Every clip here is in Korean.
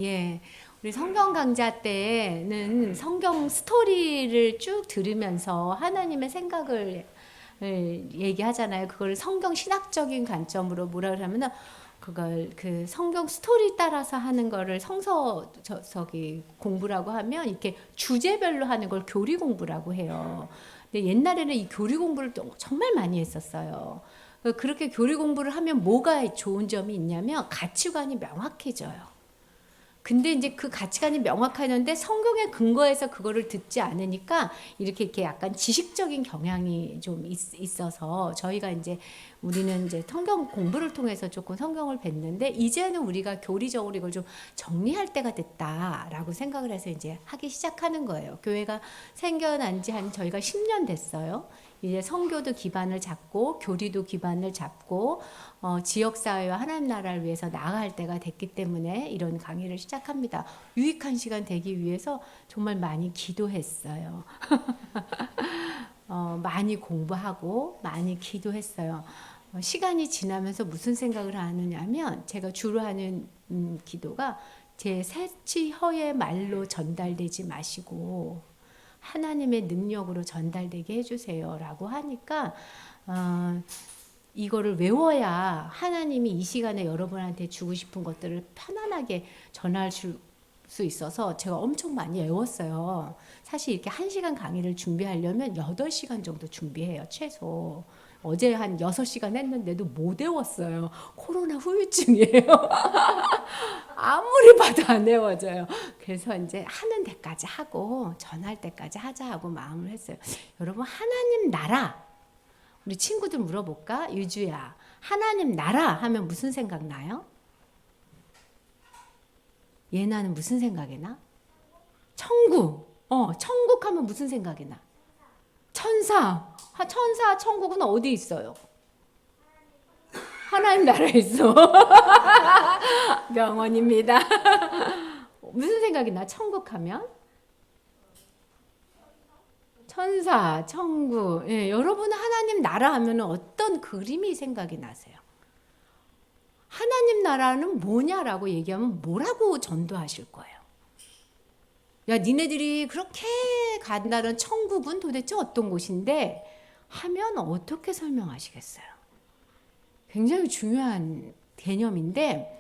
예, 우리 성경 강좌 때는 성경 스토리를 쭉 들으면서 하나님의 생각을 얘기하잖아요. 그걸 성경 신학적인 관점으로 뭐라 그러면은 그걸 그 성경 스토리 따라서 하는 거를 공부라고 하면 이렇게 주제별로 하는 걸 교리 공부라고 해요. 근데 옛날에는 이 교리 공부를 또 정말 많이 했었어요. 그렇게 교리 공부를 하면 뭐가 좋은 점이 있냐면 가치관이 명확해져요. 근데 이제 그 가치관이 명확하는데 성경에 근거해서 그거를 듣지 않으니까 이렇게 약간 지식적인 경향이 좀 있어서 저희가 이제 우리는 이제 성경 공부를 통해서 조금 성경을 뵀는데 이제는 우리가 교리적으로 이걸 좀 정리할 때가 됐다라고 생각을 해서 이제 하기 시작하는 거예요. 교회가 생겨난 지 한 저희가 10년 됐어요. 이제 선교도 기반을 잡고 교리도 기반을 잡고 지역사회와 하나님 나라를 위해서 나아갈 때가 됐기 때문에 이런 강의를 시작합니다. 유익한 시간 되기 위해서 정말 많이 기도했어요. 많이 공부하고 많이 기도했어요. 시간이 지나면서 무슨 생각을 하느냐면 제가 주로 하는 기도가 제 새치혀의 말로 전달되지 마시고 하나님의 능력으로 전달되게 해주세요라고 하니까 이거를 외워야 하나님이 이 시간에 여러분한테 주고 싶은 것들을 편안하게 전할 수 있어서 제가 엄청 많이 외웠어요. 사실 이렇게 1시간 강의를 준비하려면 8시간 정도 준비해요. 최소. 어제 한 6시간 했는데도 못 외웠어요. 코로나 후유증이에요. 아무리 봐도 안 외워져요. 그래서 이제 하는 데까지 하고 전할 때까지 하자 하고 마음을 했어요. 여러분 하나님 나라 우리 친구들 물어볼까? 유주야 하나님 나라 하면 무슨 생각 나요? 예나는 무슨 생각이 나? 천국. 천국 하면 무슨 생각이 나? 천사. 천사 천국은 어디 있어요? 하나님 나라에 있어. 명언입니다. 무슨 생각이 나? 천국 하면? 천사, 천국. 예, 여러분 하나님 나라 하면 어떤 그림이 생각이 나세요? 하나님 나라는 뭐냐라고 얘기하면 뭐라고 전도하실 거예요? 야, 니네들이 그렇게 간다는 천국은 도대체 어떤 곳인데 하면 어떻게 설명하시겠어요? 굉장히 중요한 개념인데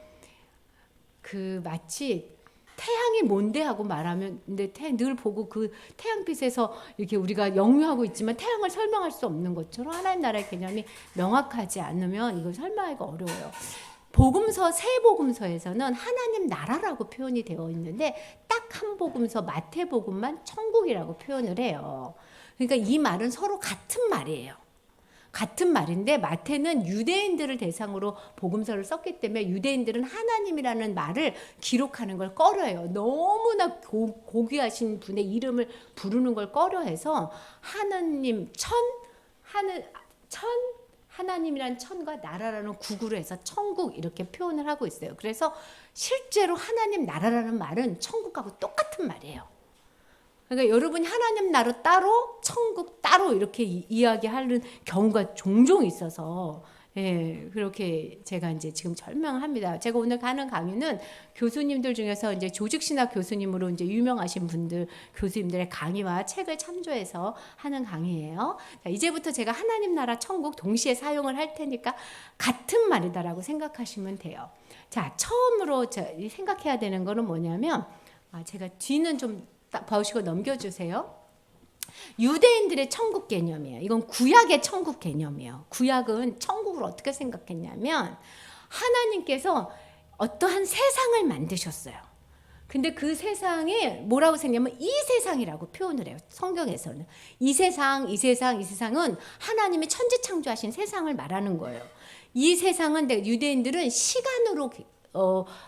그 마치 태양이 뭔데 하고 말하면 근데 늘 보고 그 태양빛에서 이렇게 우리가 영유하고 있지만 태양을 설명할 수 없는 것처럼 하나님 나라의 개념이 명확하지 않으면 이걸 설명하기가 어려워요. 복음서 세 복음서에서는 하나님 나라라고 표현이 되어 있는데 딱 한 복음서 마태복음만 천국이라고 표현을 해요. 그러니까 이 말은 서로 같은 말이에요. 같은 말인데 마태는 유대인들을 대상으로 복음서를 썼기 때문에 유대인들은 하나님이라는 말을 기록하는 걸 꺼려해요. 너무나 고귀하신 분의 이름을 부르는 걸 꺼려해서 하나님 하나님이란 천과 나라라는 구구로 해서 천국 이렇게 표현을 하고 있어요. 그래서 실제로 하나님 나라라는 말은 천국하고 똑같은 말이에요. 그러니까 여러분이 하나님 나라 따로 천국 따로 이렇게 이야기하는 경우가 종종 있어서 예, 그렇게 제가 이제 지금 설명합니다. 제가 오늘 가는 강의는 교수님들 중에서 이제 조직신학 교수님으로 이제 유명하신 분들 교수님들의 강의와 책을 참조해서 하는 강의예요. 자, 이제부터 제가 하나님 나라 천국 동시에 사용을 할 테니까 같은 말이다라고 생각하시면 돼요. 자, 처음으로 생각해야 되는 거는 뭐냐면 제가 뒤는 좀 봐주시고 넘겨주세요. 유대인들의 천국 개념이에요. 이건 구약의 천국 개념이에요. 구약은 천국을 어떻게 생각했냐면 하나님께서 어떠한 세상을 만드셨어요. 근데 그 세상이 뭐라고 생각하면 이 세상이라고 표현을 해요. 성경에서는 이 세상은 하나님이 천지창조하신 세상을 말하는 거예요. 이 세상은 유대인들은 시간으로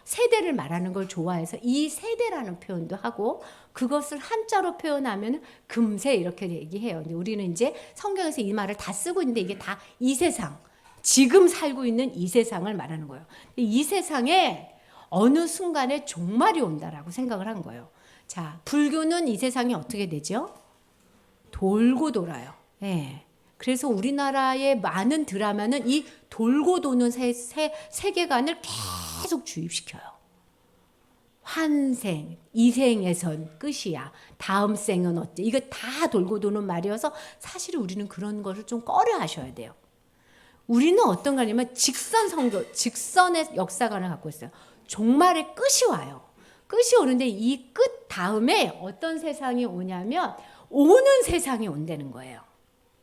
세대를 말하는 걸 좋아해서 이 세대라는 표현도 하고 그것을 한자로 표현하면 금세 이렇게 얘기해요. 근데 우리는 이제 성경에서 이 말을 다 쓰고 있는데 이게 다 이 세상, 지금 살고 있는 이 세상을 말하는 거예요. 이 세상에 어느 순간에 종말이 온다라고 생각을 한 거예요. 자, 불교는 이 세상이 어떻게 되죠? 돌고 돌아요. 예. 그래서 우리나라의 많은 드라마는 이 돌고 도는 세계관을 계속 주입시켜요. 환생, 이 생에선 끝이야. 다음 생은 어때? 이거 다 돌고 도는 말이어서 사실 우리는 그런 것을 좀 꺼려 하셔야 돼요. 우리는 어떤 거냐면 직선 성교, 직선의 역사관을 갖고 있어요. 종말의 끝이 와요. 끝이 오는데 이 끝 다음에 어떤 세상이 오냐면 오는 세상이 온다는 거예요.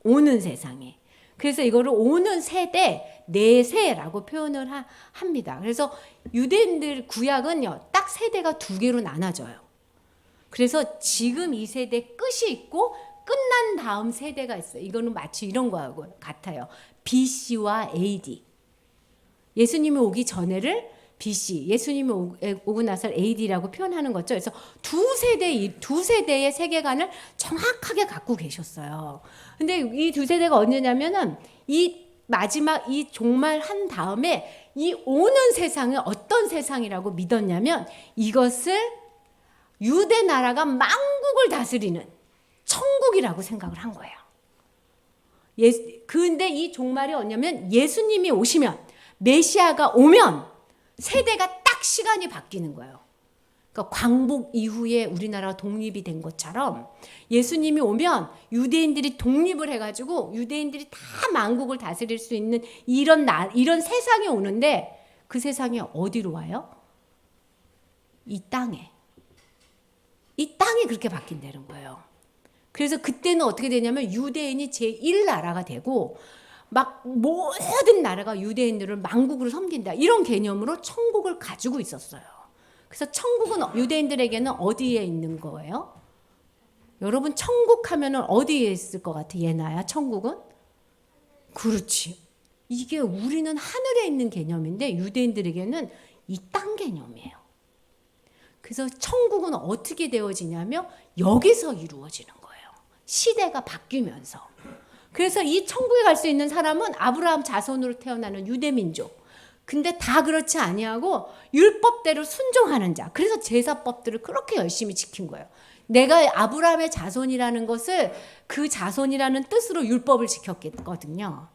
오는 세상이. 그래서 이거를 오는 세대, 내세라고 표현을 합니다. 그래서 유대인들 구약은요, 딱 세대가 두 개로 나눠져요. 그래서 지금 이 세대 끝이 있고 끝난 다음 세대가 있어요. 이거는 마치 이런 거하고 같아요. BC와 AD. 예수님이 오기 전에를 BC, 예수님이 오고 나서 AD라고 표현하는 거죠. 그래서 두 세대의 세계관을 정확하게 갖고 계셨어요. 근데 이 두 세대가 언제냐면은 이 마지막 이 종말 한 다음에 이 오는 세상은 어떤 세상이라고 믿었냐면 이것을 유대 나라가 만국을 다스리는 천국이라고 생각을 한 거예요. 근데 이 종말이 뭐냐면 예수님이 오시면 메시아가 오면 세대가 딱 시간이 바뀌는 거예요. 그러니까 광복 이후에 우리나라가 독립이 된 것처럼 예수님이 오면 유대인들이 독립을 해가지고 유대인들이 다 만국을 다스릴 수 있는 이런 세상이 오는데 그 세상이 어디로 와요? 이 땅에. 이 땅이 그렇게 바뀐다는 거예요. 그래서 그때는 어떻게 되냐면 유대인이 제1나라가 되고 막 모든 나라가 유대인들을 만국으로 섬긴다. 이런 개념으로 천국을 가지고 있었어요. 그래서 천국은 유대인들에게는 어디에 있는 거예요? 여러분 천국 하면은 어디에 있을 것 같아? 예나야 천국은? 그렇지. 이게 우리는 하늘에 있는 개념인데 유대인들에게는 이 땅 개념이에요. 그래서 천국은 어떻게 되어지냐면 여기서 이루어지는 거예요. 시대가 바뀌면서. 그래서 이 천국에 갈 수 있는 사람은 아브라함 자손으로 태어나는 유대민족. 근데 다 그렇지 아니하고 율법대로 순종하는 자. 그래서 제사법들을 그렇게 열심히 지킨 거예요. 내가 아브라함의 자손이라는 것을 그 자손이라는 뜻으로 율법을 지켰거든요.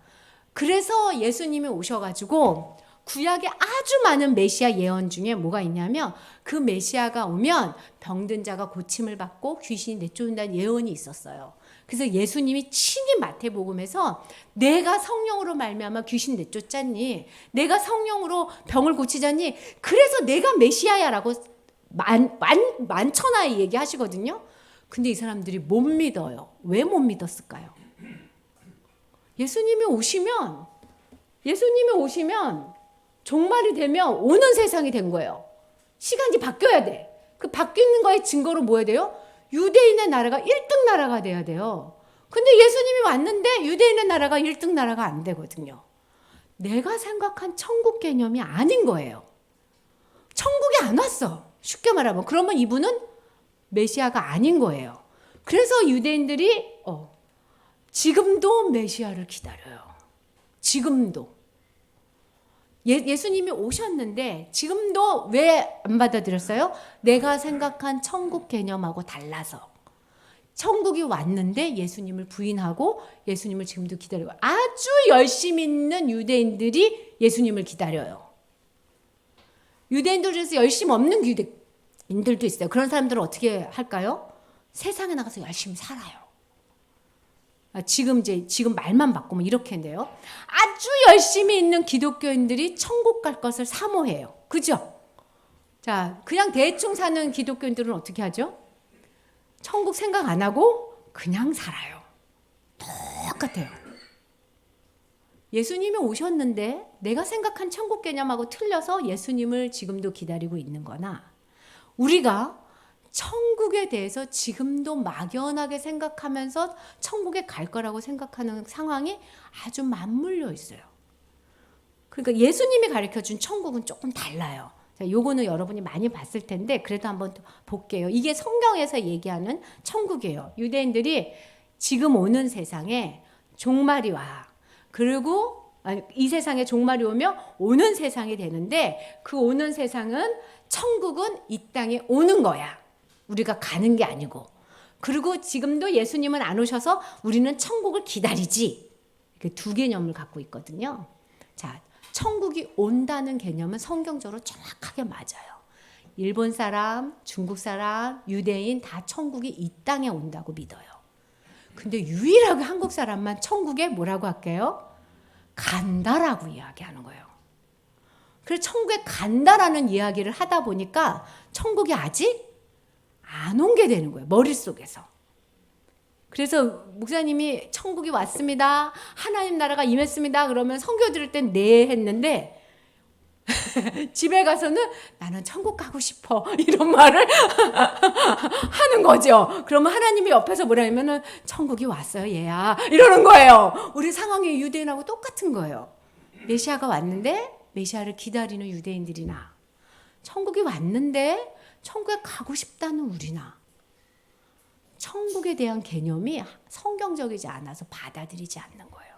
그래서 예수님이 오셔가지고 구약에 아주 많은 메시아 예언 중에 뭐가 있냐면 그 메시아가 오면 병든 자가 고침을 받고 귀신이 내쫓는다는 예언이 있었어요. 그래서 예수님이 친히 마태복음에서 내가 성령으로 말미암아 귀신 내쫓잖니, 내가 성령으로 병을 고치잖니, 그래서 내가 메시아야라고 만천하에 얘기하시거든요. 근데 이 사람들이 못 믿어요. 왜 못 믿었을까요? 예수님이 오시면 종말이 되면 오는 세상이 된 거예요. 시간이 바뀌어야 돼. 그 바뀌는 거의 증거로 뭐 해야 돼요? 유대인의 나라가 1등 나라가 돼야 돼요. 근데 예수님이 왔는데 유대인의 나라가 1등 나라가 안 되거든요. 내가 생각한 천국 개념이 아닌 거예요. 천국이 안 왔어. 쉽게 말하면. 그러면 이분은 메시아가 아닌 거예요. 그래서 유대인들이 지금도 메시아를 기다려요. 지금도. 예수님이 오셨는데 지금도 왜 안 받아들였어요? 내가 생각한 천국 개념하고 달라서. 천국이 왔는데 예수님을 부인하고 예수님을 지금도 기다리고 아주 열심히 있는 유대인들이 예수님을 기다려요. 유대인들 중에서 열심 없는 유대인들도 있어요. 그런 사람들은 어떻게 할까요? 세상에 나가서 열심히 살아요. 지금 말만 바꾸면 이렇게 한대요. 아주 열심히 있는 기독교인들이 천국 갈 것을 사모해요. 그죠? 자, 그냥 대충 사는 기독교인들은 어떻게 하죠? 천국 생각 안 하고 그냥 살아요. 똑같아요. 예수님이 오셨는데 내가 생각한 천국 개념하고 틀려서 예수님을 지금도 기다리고 있는 거나 우리가 천국에 대해서 지금도 막연하게 생각하면서 천국에 갈 거라고 생각하는 상황이 아주 맞물려 있어요. 그러니까 예수님이 가르쳐준 천국은 조금 달라요. 자, 요거는 여러분이 많이 봤을 텐데 그래도 한번 볼게요. 이게 성경에서 얘기하는 천국이에요. 유대인들이 지금 오는 세상에 종말이 와. 그리고 이 세상에 종말이 오면 오는 세상이 되는데 그 오는 세상은 천국은 이 땅에 오는 거야. 우리가 가는 게 아니고. 그리고 지금도 예수님은 안 오셔서 우리는 천국을 기다리지. 이렇게 두 개념을 갖고 있거든요. 자, 천국이 온다는 개념은 성경적으로 정확하게 맞아요. 일본 사람, 중국 사람, 유대인 다 천국이 이 땅에 온다고 믿어요. 근데 유일하게 한국 사람만 천국에 뭐라고 할게요? 간다라고 이야기하는 거예요. 그래서 천국에 간다라는 이야기를 하다 보니까 천국이 아직 안 온 게 되는 거예요. 머릿속에서. 그래서 목사님이 천국이 왔습니다. 하나님 나라가 임했습니다. 그러면 선교 들을 땐 네 했는데 집에 가서는 나는 천국 가고 싶어 이런 말을 하는 거죠. 그러면 하나님이 옆에서 뭐라 하면은 천국이 왔어요 얘야 이러는 거예요. 우리 상황이 유대인하고 똑같은 거예요. 메시아가 왔는데 메시아를 기다리는 유대인들이나 천국이 왔는데 천국에 가고 싶다는 우리나 천국에 대한 개념이 성경적이지 않아서 받아들이지 않는 거예요.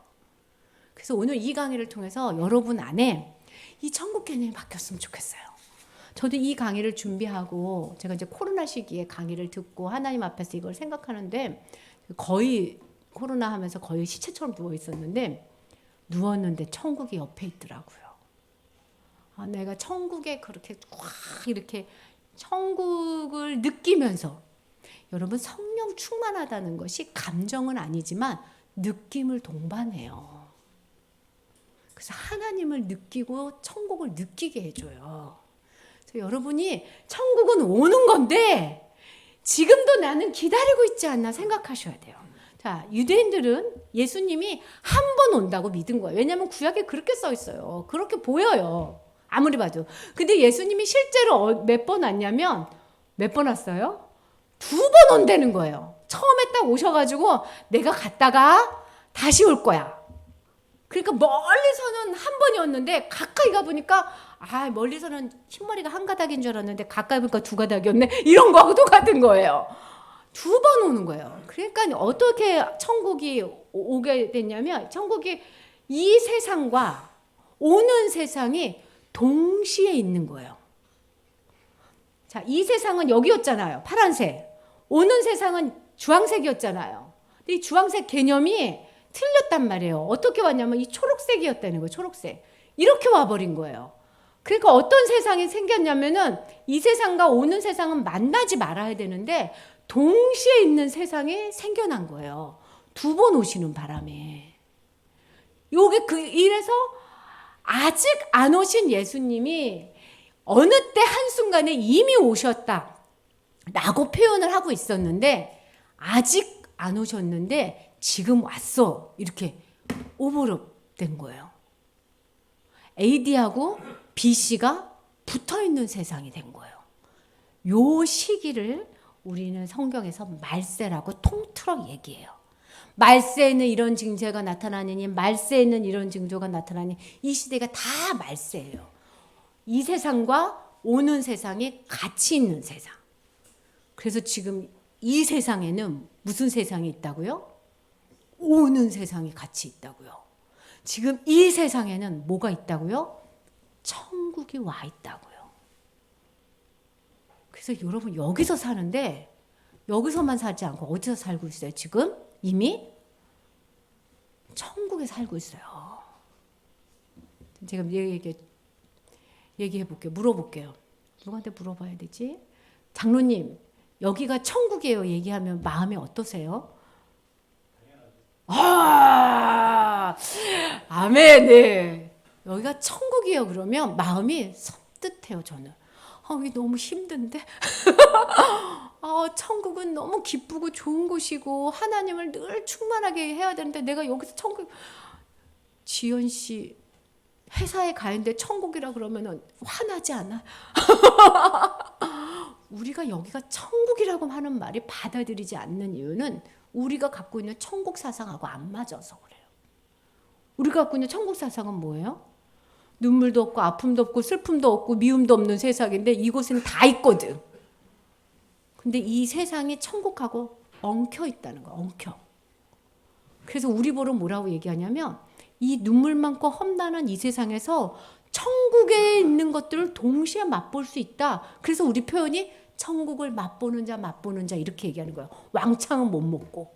그래서 오늘 이 강의를 통해서 여러분 안에 이 천국 개념이 바뀌었으면 좋겠어요. 저도 이 강의를 준비하고 제가 이제 코로나 시기에 강의를 듣고 하나님 앞에서 이걸 생각하는데 거의 코로나 하면서 거의 시체처럼 누워 있었는데 누웠는데 천국이 옆에 있더라고요. 내가 천국에 그렇게 확 이렇게 천국을 느끼면서 여러분 성령 충만하다는 것이 감정은 아니지만 느낌을 동반해요. 그래서 하나님을 느끼고 천국을 느끼게 해줘요. 그래서 여러분이 천국은 오는 건데 지금도 나는 기다리고 있지 않나 생각하셔야 돼요. 자, 유대인들은 예수님이 한 번 온다고 믿은 거예요. 왜냐하면 구약에 그렇게 써 있어요. 그렇게 보여요. 아무리 봐도. 근데 예수님이 실제로 몇 번 왔냐면 몇 번 왔어요? 2번 온다는 거예요. 처음에 딱 오셔가지고 내가 갔다가 다시 올 거야. 그러니까 멀리서는 한 번이었는데 가까이 가보니까 멀리서는 흰머리가 한 가닥인 줄 알았는데 가까이 보니까 2가닥이었네. 이런 거하고 똑같은 거예요. 2번 오는 거예요. 그러니까 어떻게 천국이 오게 됐냐면 천국이 이 세상과 오는 세상이 동시에 있는 거예요. 자, 이 세상은 여기였잖아요. 파란색. 오는 세상은 주황색이었잖아요. 근데 이 주황색 개념이 틀렸단 말이에요. 어떻게 왔냐면 이 초록색이었다는 거예요. 초록색. 이렇게 와버린 거예요. 그러니까 어떤 세상이 생겼냐면은 이 세상과 오는 세상은 만나지 말아야 되는데 동시에 있는 세상이 생겨난 거예요. 2번 오시는 바람에. 요게 이래서 아직 안 오신 예수님이 어느 때 한순간에 이미 오셨다 라고 표현을 하고 있었는데 아직 안 오셨는데 지금 왔어 이렇게 오버랩된 거예요. AD하고 BC가 붙어있는 세상이 된 거예요. 요 시기를 우리는 성경에서 말세라고 통틀어 얘기해요. 말세에는 이런 징조가 나타나느니 말세에는 이런 징조가 나타나니 이 시대가 다 말세예요. 이 세상과 오는 세상이 같이 있는 세상. 그래서 지금 이 세상에는 무슨 세상이 있다고요? 오는 세상이 같이 있다고요. 지금 이 세상에는 뭐가 있다고요? 천국이 와 있다고요. 그래서 여러분 여기서 사는데 여기서만 살지 않고 어디서 살고 있어요? 지금 이미 천국에 살고 있어요. 제가 얘기해 볼게요. 물어볼게요. 누구한테 물어봐야 되지? 장로님, 여기가 천국이에요. 얘기하면 마음이 어떠세요? 아멘. 네. 여기가 천국이에요. 그러면 마음이 섬뜩해요. 저는. 이게 너무 힘든데. 천국은 너무 기쁘고 좋은 곳이고 하나님을 늘 충만하게 해야 되는데 내가 여기서 천국. 지연 씨 회사에 가 있는데 천국이라 그러면 화나지 않아? 우리가 여기가 천국이라고 하는 말이 받아들이지 않는 이유는 우리가 갖고 있는 천국 사상하고 안 맞아서 그래요. 우리가 갖고 있는 천국 사상은 뭐예요? 눈물도 없고 아픔도 없고 슬픔도 없고 미움도 없는 세상인데 이곳에는 다 있거든. 근데 이 세상이 천국하고 엉켜 있다는 거야. 엉켜. 그래서 우리 보러 뭐라고 얘기하냐면 이 눈물 많고 험난한 이 세상에서 천국에 있는 것들을 동시에 맛볼 수 있다. 그래서 우리 표현이 천국을 맛보는 자 이렇게 얘기하는 거예요. 왕창은 못 먹고.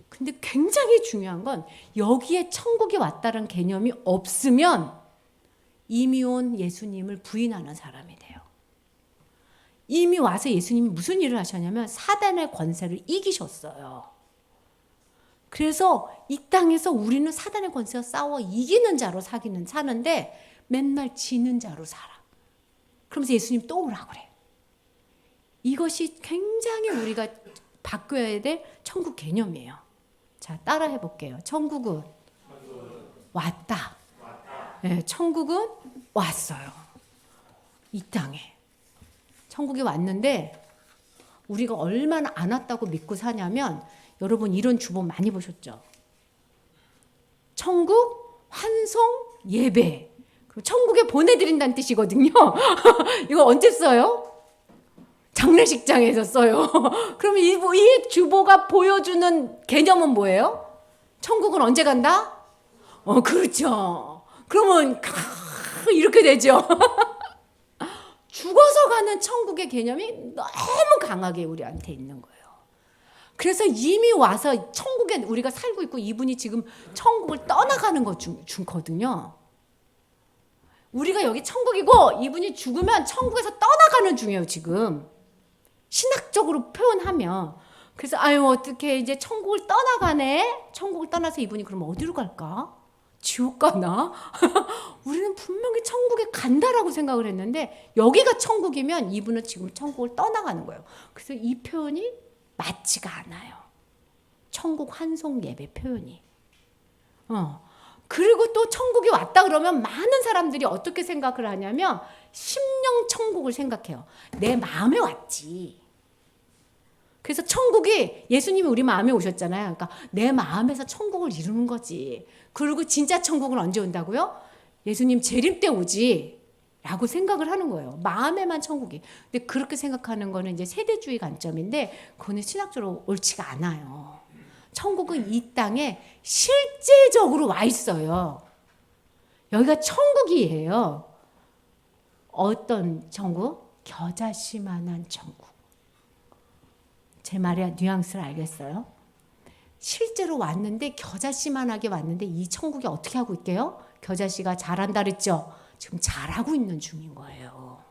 근데 굉장히 중요한 건 여기에 천국이 왔다는 개념이 없으면 이미 온 예수님을 부인하는 사람이 돼요. 이미 와서 예수님이 무슨 일을 하셨냐면 사단의 권세를 이기셨어요. 그래서 이 땅에서 우리는 사단의 권세와 싸워 이기는 자로 사는데 맨날 지는 자로 살아. 그러면서 예수님 또 오라 그래. 이것이 굉장히 우리가 바꿔야 될 천국 개념이에요. 자, 따라 해볼게요. 천국은 왔다. 네, 천국은 왔어요. 이 땅에. 천국이 왔는데 우리가 얼마나 안 왔다고 믿고 사냐면 여러분 이런 주보 많이 보셨죠? 천국 환송 예배. 천국에 보내드린다는 뜻이거든요. 이거 언제 써요? 장례식장에서 써요. 그럼 이 주보가 보여주는 개념은 뭐예요? 천국은 언제 간다? 그렇죠. 그러면 이렇게 되죠. 죽어서 가는 천국의 개념이 너무 강하게 우리한테 있는 거예요. 그래서 이미 와서 천국에 우리가 살고 있고 이분이 지금 천국을 떠나가는 것 중거든요. 우리가 여기 천국이고 이분이 죽으면 천국에서 떠나가는 중이에요, 지금. 신학적으로 표현하면. 그래서 어떻게 이제 천국을 떠나가네? 천국을 떠나서 이분이 그럼 어디로 갈까? 지옥 가나? 우리는 분명히 천국에 간다라고 생각을 했는데 여기가 천국이면 이분은 지금 천국을 떠나가는 거예요. 그래서 이 표현이 맞지가 않아요. 천국 환송 예배 표현이. 그리고 또 천국이 왔다 그러면 많은 사람들이 어떻게 생각을 하냐면 심령 천국을 생각해요. 내 마음에 왔지. 그래서 천국이 예수님이 우리 마음에 오셨잖아요. 그러니까 내 마음에서 천국을 이루는 거지. 그리고 진짜 천국은 언제 온다고요? 예수님 재림 때 오지. 라고 생각을 하는 거예요. 마음에만 천국이. 근데 그렇게 생각하는 거는 이제 세대주의 관점인데 그거는 신학적으로 옳지가 않아요. 천국은 이 땅에 실제적으로 와 있어요. 여기가 천국이에요. 어떤 천국? 겨자씨만한 천국. 제 말의 뉘앙스를 알겠어요? 실제로 왔는데 겨자씨만하게 왔는데 이 천국이 어떻게 하고 있게요? 겨자씨가 잘한다 그랬죠? 지금 잘하고 있는 중인 거예요.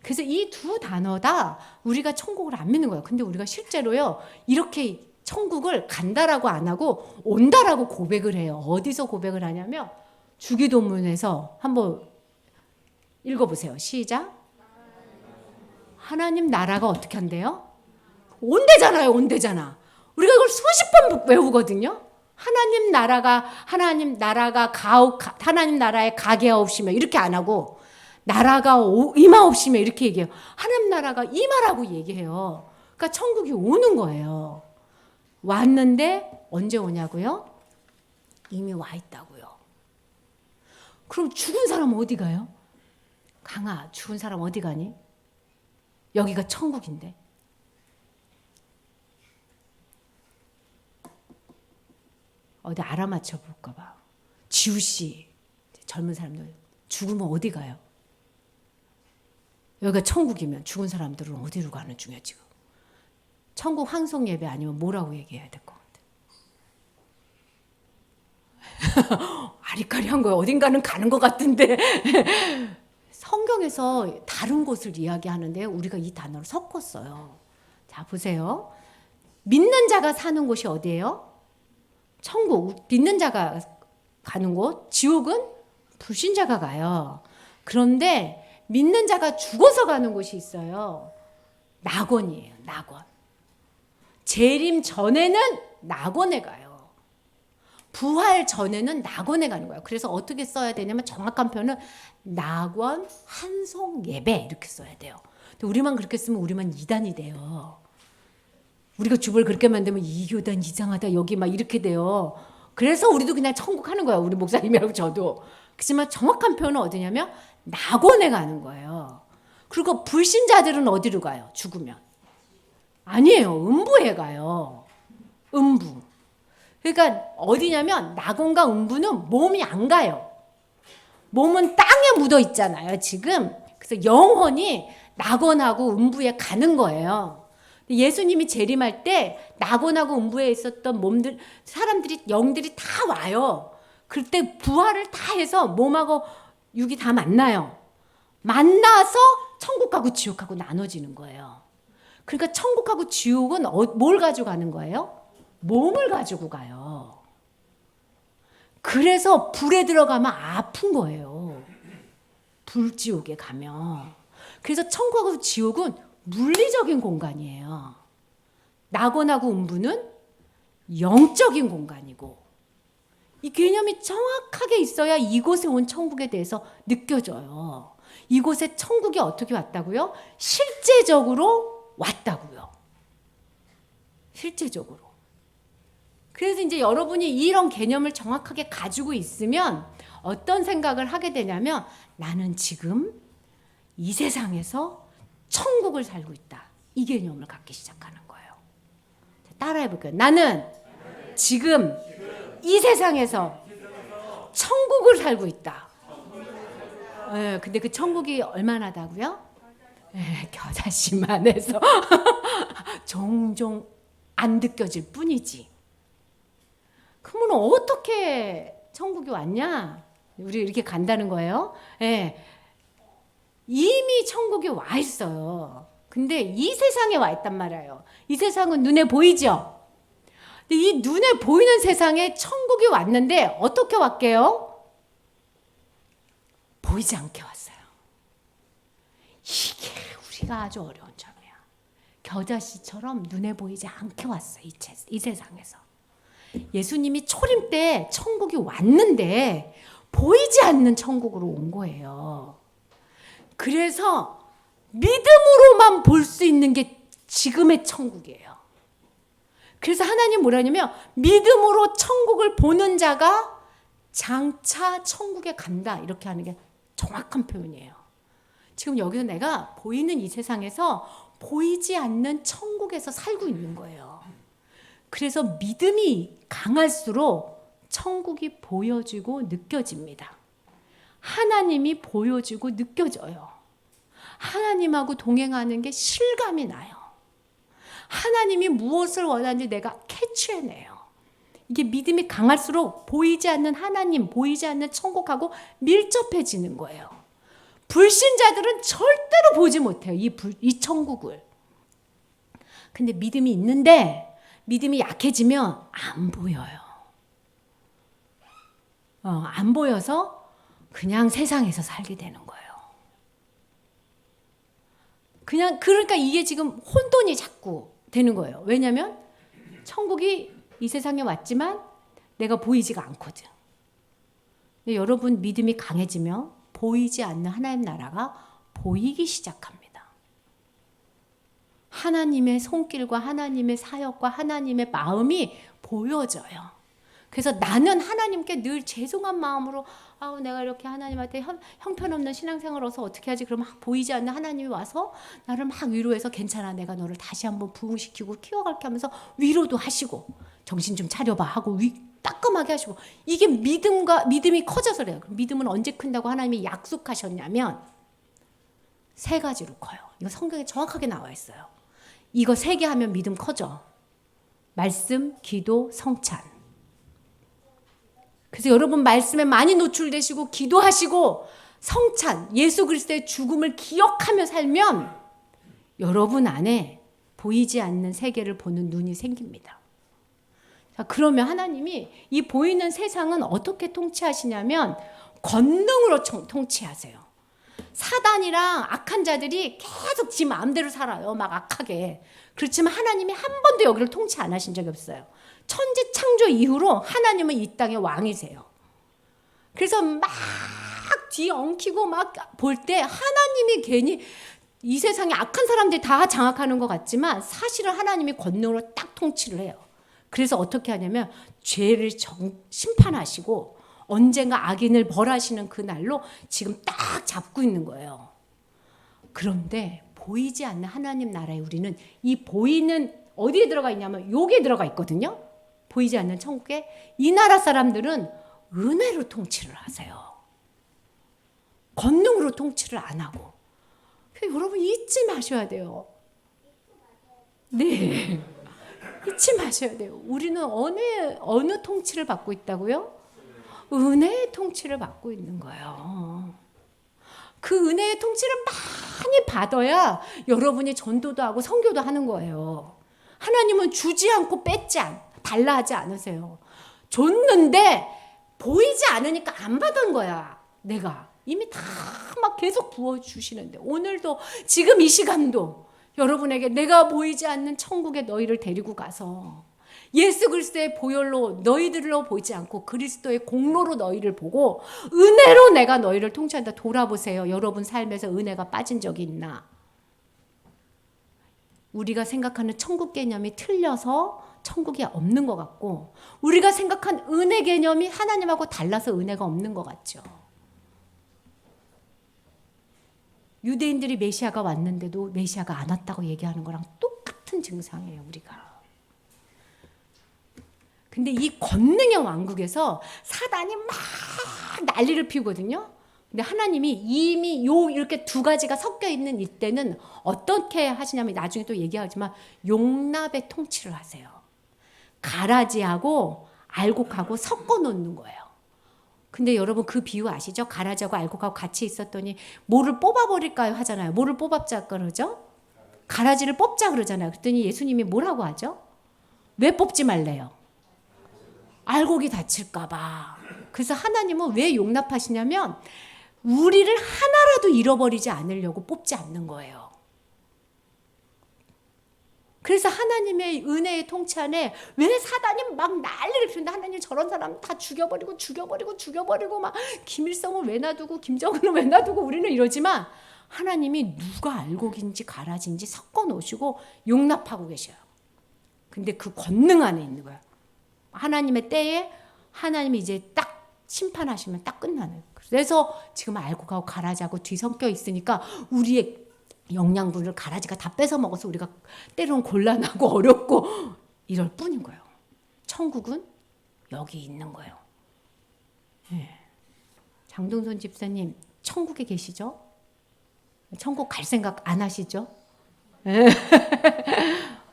그래서 이 두 단어 다 우리가 천국을 안 믿는 거예요. 근데 우리가 실제로요 이렇게 천국을 간다라고 안 하고 온다라고 고백을 해요. 어디서 고백을 하냐면 주기도문에서 한번 읽어보세요. 시작. 하나님 나라가 어떻게 한대요? 온대잖아요. 온대잖아. 우리가 이걸 수십 번 외우거든요. 하나님 나라에 가게하옵시며 이렇게 안 하고 나라가 임하옵시며 이렇게 얘기해요. 하나님 나라가 임하라고 얘기해요. 그러니까 천국이 오는 거예요. 왔는데 언제 오냐고요? 이미 와 있다고요. 그럼 죽은 사람 어디 가요? 강아, 죽은 사람 어디 가니? 여기가 천국인데. 어디 알아맞혀 볼까 봐. 지우 씨, 젊은 사람들 죽으면 어디 가요? 여기가 천국이면 죽은 사람들은 어디로 가는 중이야 지금? 천국 환송 예배 아니면 뭐라고 얘기해야 될 것 같아? 아리까리한 거예요. 어딘가는 가는 것 같은데. 성경에서 다른 곳을 이야기하는데 우리가 이 단어를 섞었어요. 자, 보세요. 믿는 자가 사는 곳이 어디예요? 천국. 믿는 자가 가는 곳. 지옥은 불신자가 가요. 그런데 믿는 자가 죽어서 가는 곳이 있어요. 낙원이에요. 낙원. 재림 전에는 낙원에 가요. 부활 전에는 낙원에 가는 거예요. 그래서 어떻게 써야 되냐면 정확한 표현은 낙원 환송 예배 이렇게 써야 돼요. 근데 우리만 그렇게 쓰면 우리만 이단이 돼요. 우리가 주보를 그렇게 만들면 이 교단 이상하다 여기 막 이렇게 돼요. 그래서 우리도 그냥 천국 하는 거예요. 우리 목사님이라고 저도. 그렇지만 정확한 표현은 어디냐면 낙원에 가는 거예요. 그리고 불신자들은 어디로 가요? 죽으면. 아니에요. 음부에 가요. 음부. 그러니까 어디냐면 낙원과 음부는 몸이 안 가요. 몸은 땅에 묻어 있잖아요. 지금. 그래서 영혼이 낙원하고 음부에 가는 거예요. 예수님이 재림할 때 낙원하고 음부에 있었던 몸들, 사람들이 영들이 다 와요. 그때 부활을 다 해서 몸하고 육이 다 만나요. 만나서 천국하고 지옥하고 나눠지는 거예요. 그러니까 천국하고 지옥은 뭘 가지고 가는 거예요? 몸을 가지고 가요. 그래서 불에 들어가면 아픈 거예요. 불지옥에 가면. 그래서 천국하고 지옥은 물리적인 공간이에요. 낙원하고 음부는 영적인 공간이고, 이 개념이 정확하게 있어야 이곳에 온 천국에 대해서 느껴져요. 이곳에 천국이 어떻게 왔다고요? 실제적으로 왔다고요. 실제적으로. 그래서 이제 여러분이 이런 개념을 정확하게 가지고 있으면 어떤 생각을 하게 되냐면, 나는 지금 이 세상에서 천국을 살고 있다. 이 개념을 갖기 시작하는 거예요. 따라해 볼게요. 나는 지금 이 세상에서 천국을 살고 있다. 근데 그 천국이 얼마나다고요? 겨자씨만 해서 종종 안 느껴질 뿐이지. 그러면 어떻게 천국이 왔냐? 우리 이렇게 간다는 거예요. 이미 천국이 와 있어요. 근데 이 세상에 와 있단 말이에요. 이 세상은 눈에 보이죠? 근데 이 눈에 보이는 세상에 천국이 왔는데 어떻게 왔게요? 보이지 않게 왔어요. 이게 우리가 아주 어려운 점이야. 겨자씨처럼 눈에 보이지 않게 왔어요. 이 세상에서. 예수님이 초림 때 천국이 왔는데 보이지 않는 천국으로 온 거예요. 그래서 믿음으로만 볼 수 있는 게 지금의 천국이에요. 그래서 하나님 뭐라냐면, 믿음으로 천국을 보는 자가 장차 천국에 간다, 이렇게 하는 게 정확한 표현이에요. 지금 여기서 내가 보이는 이 세상에서 보이지 않는 천국에서 살고 있는 거예요. 그래서 믿음이 강할수록 천국이 보여지고 느껴집니다. 하나님이 보여지고 느껴져요. 하나님하고 동행하는 게 실감이 나요. 하나님이 무엇을 원하는지 내가 캐치해내요. 이게 믿음이 강할수록 보이지 않는 하나님, 보이지 않는 천국하고 밀접해지는 거예요. 불신자들은 절대로 보지 못해요. 이 천국을. 근데 믿음이 있는데 믿음이 약해지면 안 보여요. 안 보여서 그냥 세상에서 살게 되는 거예요. 그러니까 이게 지금 혼돈이 자꾸 되는 거예요. 왜냐하면 천국이 이 세상에 왔지만 내가 보이지가 않거든. 근데 여러분 믿음이 강해지면 보이지 않는 하나님 나라가 보이기 시작합니다. 하나님의 손길과 하나님의 사역과 하나님의 마음이 보여져요. 그래서 나는 하나님께 늘 죄송한 마음으로 내가 이렇게 하나님한테 형편없는 신앙생활로서 어떻게 하지? 그러면 보이지 않는 하나님이 와서 나를 막 위로해서 괜찮아, 내가 너를 다시 한번 부흥시키고 키워갈게 하면서 위로도 하시고 정신 좀 차려봐 하고 따끔하게 하시고, 이게 믿음이 커져서 그래요. 믿음은 언제 큰다고 하나님이 약속하셨냐면 3가지로 커요. 이거 성경에 정확하게 나와 있어요. 이거 3개 하면 믿음 커져. 말씀, 기도, 성찬. 그래서 여러분 말씀에 많이 노출되시고 기도하시고 성찬, 예수 그리스도의 죽음을 기억하며 살면 여러분 안에 보이지 않는 세계를 보는 눈이 생깁니다. 자, 그러면 하나님이 이 보이는 세상은 어떻게 통치하시냐면 권능으로 통치하세요. 사단이랑 악한 자들이 계속 지 마음대로 살아요. 막 악하게. 그렇지만 하나님이 한 번도 여기를 통치 안 하신 적이 없어요. 천지 창조 이후로 하나님은 이 땅의 왕이세요. 그래서 막 뒤 엉키고 막 볼 때 하나님이 괜히 이 세상에 악한 사람들이 다 장악하는 것 같지만 사실은 하나님이 권능으로 딱 통치를 해요. 그래서 어떻게 하냐면 죄를 심판하시고 언젠가 악인을 벌하시는 그 날로 지금 딱 잡고 있는 거예요. 그런데 보이지 않는 하나님 나라에 우리는 이 보이는 어디에 들어가 있냐면 여기에 들어가 있거든요. 보이지 않는 천국에 이 나라 사람들은 은혜로 통치를 하세요. 권능으로 통치를 안 하고. 여러분 잊지 마셔야 돼요. 네, 잊지 마셔야 돼요. 우리는 어느 통치를 받고 있다고요? 은혜의 통치를 받고 있는 거예요. 그 은혜의 통치를 막 많이 받아야 여러분이 전도도 하고 선교도 하는 거예요. 하나님은 주지 않고 달라 하지 않으세요. 줬는데 보이지 않으니까 안 받은 거야. 내가 이미 다 막 계속 부어주시는데, 오늘도 지금 이 시간도 여러분에게 내가 보이지 않는 천국에 너희를 데리고 가서 예수 그리스도의 보혈로 너희들로 보이지 않고 그리스도의 공로로 너희를 보고 은혜로 내가 너희를 통치한다. 돌아보세요. 여러분 삶에서 은혜가 빠진 적이 있나? 우리가 생각하는 천국 개념이 틀려서 천국이 없는 것 같고, 우리가 생각한 은혜 개념이 하나님하고 달라서 은혜가 없는 것 같죠. 유대인들이 메시아가 왔는데도 메시아가 안 왔다고 얘기하는 거랑 똑같은 증상이에요, 우리가. 근데 이 권능의 왕국에서 사단이 막 난리를 피우거든요. 근데 하나님이 이미 이렇게 두 가지가 섞여 있는 이때는 어떻게 하시냐면, 나중에 또 얘기하지만 용납의 통치를 하세요. 가라지하고 알곡하고 섞어 놓는 거예요. 근데 여러분 그 비유 아시죠? 가라지하고 알곡하고 같이 있었더니 뭐를 뽑아버릴까요? 하잖아요. 뭐를 뽑자 그러죠? 가라지를 뽑자 그러잖아요. 그랬더니 예수님이 뭐라고 하죠? 왜 뽑지 말래요? 알곡이 다칠까 봐. 그래서 하나님은 왜 용납하시냐면 우리를 하나라도 잃어버리지 않으려고 뽑지 않는 거예요. 그래서 하나님의 은혜의 통치 안에 왜 사단이 막 난리를 피우는데, 하나님 저런 사람 다 죽여버리고 막 김일성을 왜 놔두고 김정은을 왜 놔두고 우리는 이러지만, 하나님이 누가 알곡인지 가라지인지 섞어 놓으시고 용납하고 계셔요. 근데 그 권능 안에 있는 거예요. 하나님의 때에 하나님이 이제 딱 심판하시면 딱 끝나는. 그래서 지금 알곡하고 가라지하고 뒤섞여 있으니까 우리의 영양분을 가라지가 다 뺏어 먹어서 우리가 때로는 곤란하고 어렵고 이럴 뿐인 거예요. 천국은 여기 있는 거예요. 네. 장동선 집사님 천국에 계시죠? 천국 갈 생각 안 하시죠? 네.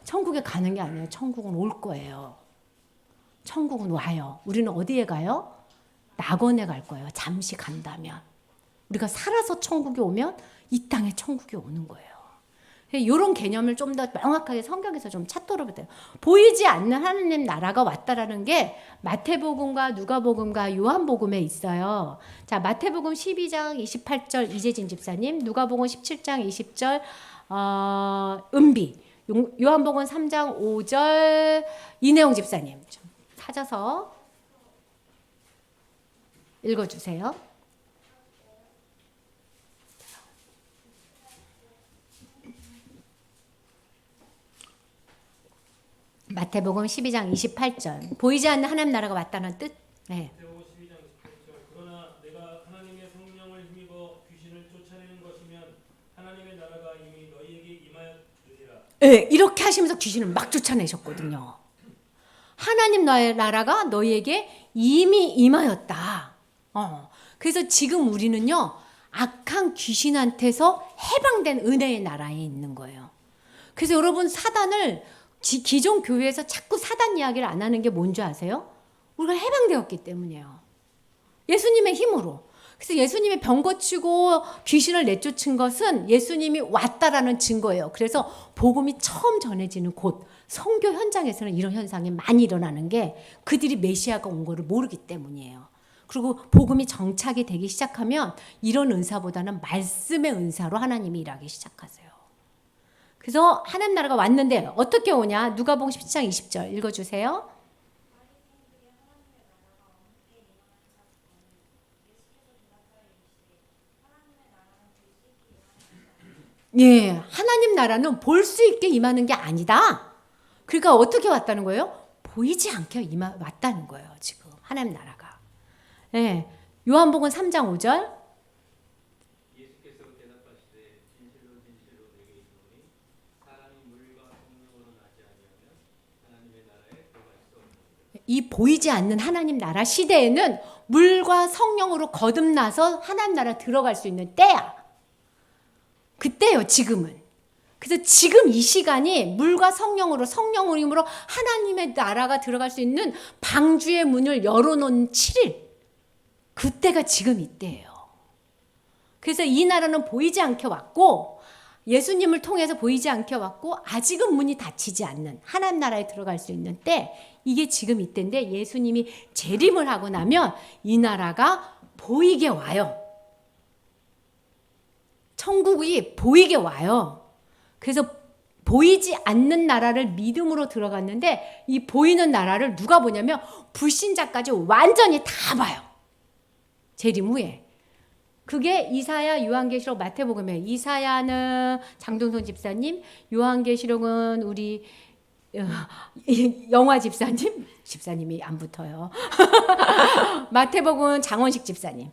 천국에 가는 게 아니에요. 천국은 올 거예요. 천국은 와요. 우리는 어디에 가요? 낙원에 갈 거예요. 잠시 간다면. 우리가 살아서 천국에 오면 이 땅에 천국이 오는 거예요. 이런 개념을 좀 더 명확하게 성경에서 좀 찾도록 돼요. 보이지 않는 하나님 나라가 왔다라는 게 마태복음과 누가복음과 요한복음에 있어요. 자, 마태복음 12장 28절 이재진 집사님, 누가복음 17장 20절 은비, 요한복음 3장 5절 이내용 집사님 좀 찾아서 읽어주세요. 마태복음 12장 28절. 보이지 않는 하나님 나라가 왔다는 뜻. 네. 마태복음 12장 28절. 그러나 내가 하나님의 성령을 힘입어 귀신을 쫓아내는 것이면 하나님의 나라가 이미 너희에게 임하였으리라. 네, 이렇게 하시면서 귀신을 막 쫓아내셨거든요. 하나님 나라가 너희에게 이미 임하였다. 그래서 지금 우리는요, 악한 귀신한테서 해방된 은혜의 나라에 있는 거예요. 그래서 여러분, 사단을 기존 교회에서 자꾸 사단 이야기를 안 하는 게 뭔지 아세요? 우리가 해방되었기 때문이에요. 예수님의 힘으로. 그래서 예수님이 병 고치고 귀신을 내쫓은 것은 예수님이 왔다라는 증거예요. 그래서 복음이 처음 전해지는 곳, 선교 현장에서는 이런 현상이 많이 일어나는 게 그들이 메시아가 온 거를 모르기 때문이에요. 그리고 복음이 정착이 되기 시작하면 이런 은사보다는 말씀의 은사로 하나님이 일하기 시작하세요. 그래서 하나님 나라가 왔는데 어떻게 오냐? 누가복음 17장 20절 읽어주세요. 예, 하나님 나라는 볼 수 있게 임하는 게 아니다. 그러니까 어떻게 왔다는 거예요? 보이지 않게 왔다는 거예요. 지금 하나님 나라가. 예, 요한복음 3장 5절. 예수께서 대답하시되 진실로 내게 이르노니 사람이 물과 성령으로 나지 아니하면 하나님의 나라에 들어갈 수 없느니라. 이 보이지 않는 하나님 나라 시대에는 물과 성령으로 거듭나서 하나님 나라 들어갈 수 있는 때야. 그때요, 지금은. 그래서 지금 이 시간이 물과 성령으로, 성령으로 힘으로 하나님의 나라가 들어갈 수 있는 방주의 문을 열어놓은 7일. 그때가 지금 이때예요. 그래서 이 나라는 보이지 않게 왔고 예수님을 통해서 보이지 않게 왔고 아직은 문이 닫히지 않는 하나님 나라에 들어갈 수 있는 때, 이게 지금 이때인데 예수님이 재림을 하고 나면 이 나라가 보이게 와요. 천국이 보이게 와요. 그래서 보이지 않는 나라를 믿음으로 들어갔는데 이 보이는 나라를 누가 보냐면 불신자까지 완전히 다 봐요. 재림 후에. 그게 이사야, 요한계시록, 마태복음이에요. 이사야는 장동선 집사님, 요한계시록은 우리 영화 집사님이 안 붙어요. 마태복음은 장원식 집사님.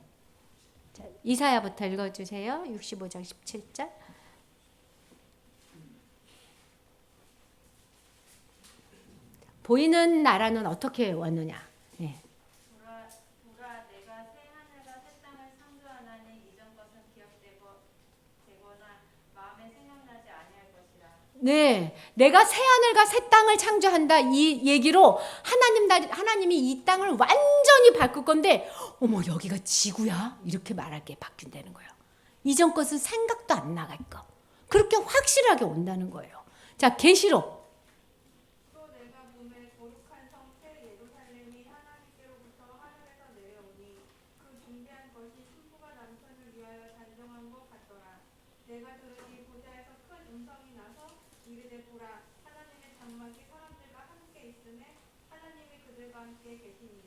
자, 이사야부터 읽어주세요. 65장 17절. 보이는 나라는 어떻게 왔느냐? 네. 보라 내가 새 하늘과 새 땅을 창조하나니 이전 것은 기억되거나 마음에 생각나지 아니할 것이라. 네, 내가 새 하늘과 새 땅을 창조한다 이 얘기로 하나님이 이 땅을 완전히 바꿀 건데, 어머 여기가 지구야? 이렇게 말하게 바뀐다는 거예요. 이전 것은 생각도 안 나갈 거. 그렇게 확실하게 온다는 거예요. 자, 계시록. 또 내가 봄에 거룩한 성 새 예루살렘이 하나님께로부터 하늘에서 내려오니 그 준비한 것이 신부가 남편을 위하여 단정한 것 같더라. 내가 들으니 보좌에서 큰 음성이 나서 이르되 보라 하나님의 장막이 사람들과 함께 있음에 하나님이 그들과 함께 계시니